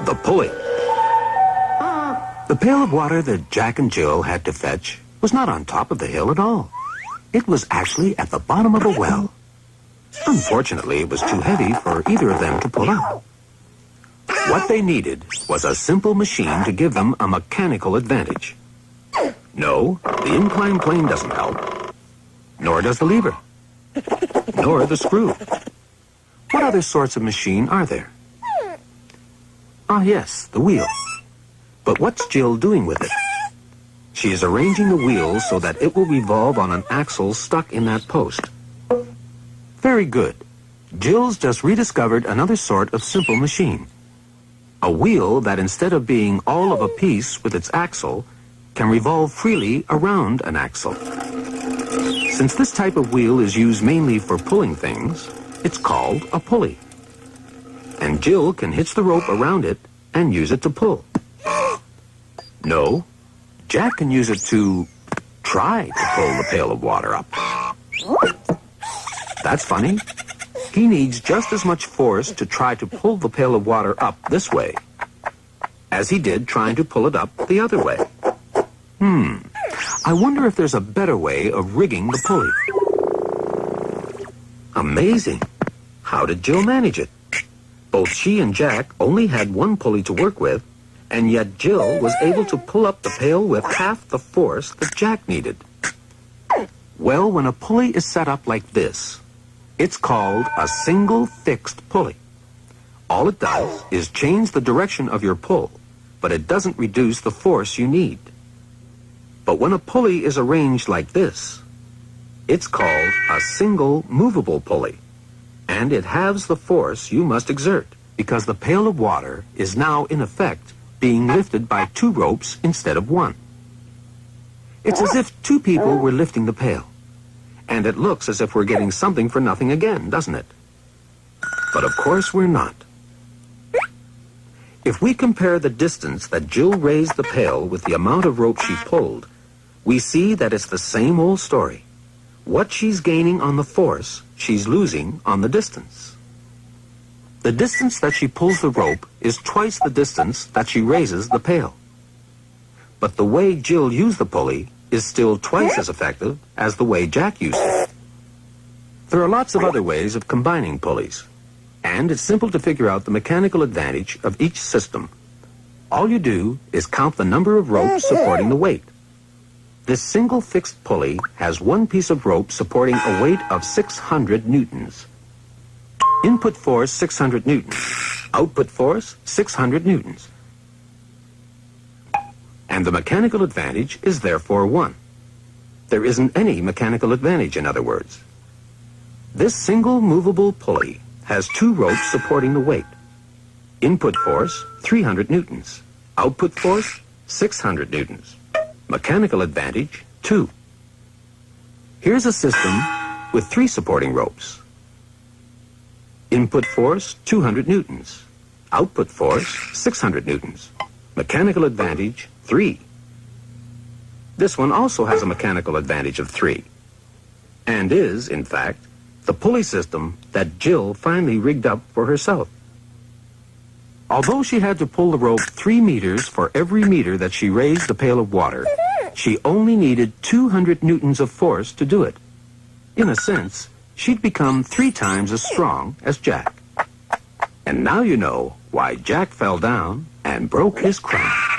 the pulley. The pail of water that Jack and Jill had to fetch was not on top of the hill at all. It was actually at the bottom of a well. Unfortunately, it was too heavy for either of them to pull up. What they needed was a simple machine to give them a mechanical advantage. No, the inclined plane doesn't help. Nor does the lever. Nor the screw. What other sorts of machine are there? Ah, yes, the wheel. But what's Jill doing with it? She is arranging the wheel so that it will revolve on an axle stuck in that post. Very good. Jill's just rediscovered another sort of simple machine. A wheel that instead of being all of a piece with its axle, can revolve freely around an axle. Since this type of wheel is used mainly for pulling things, it's called a pulley. And Jill can hitch the rope around it and use it to pull. No, Jack can use it to try to pull the pail of water up. That's funny. He needs just as much force to try to pull the pail of water up this way as he did trying to pull it up the other way. I wonder if there's a better way of rigging the pulley. Amazing. How did Jill manage it? Both she and Jack only had one pulley to work with, and yet Jill was able to pull up the pail with half the force that Jack needed. Well, when a pulley is set up like this, it's called a single fixed pulley. All it does is change the direction of your pull, but it doesn't reduce the force you need. But when a pulley is arranged like this, it's called a single movable pulley, and it halves the force you must exert, because the pail of water is now, in effect, being lifted by two ropes instead of one. It's as if two people were lifting the pail, and it looks as if we're getting something for nothing again, doesn't it? But of course we're not. If we compare the distance that Jill raised the pail with the amount of rope she pulled, we see that it's the same old story. What she's gaining on the force, she's losing on the distance. The distance that she pulls the rope is twice the distance that she raises the pail. But the way Jill used the pulley is still twice as effective as the way Jack used it. There are lots of other ways of combining pulleys, and it's simple to figure out the mechanical advantage of each system. All you do is count the number of ropes supporting the weight. This single fixed pulley has one piece of rope supporting a weight of 600 newtons. Input force 600 newtons. Output force 600 newtons. And the mechanical advantage is therefore 1. There isn't any mechanical advantage, in other words. This single movable pulley has two ropes supporting the weight. Input force 300 newtons. Output force 600 newtons. Mechanical advantage 2. Here's a system with 3 supporting ropes. Input force 200 newtons. Output force 600 newtons. Mechanical advantage 3. This one also has a mechanical advantage of 3, and is, in fact, the pulley system that Jill finally rigged up for herself. Although she had to pull the rope 3 meters for every meter that she raised the pail of water, she only needed 200 newtons of force to do it. In a sense, she'd become 3 times as strong as Jack. And now you know why Jack fell down and broke his crown.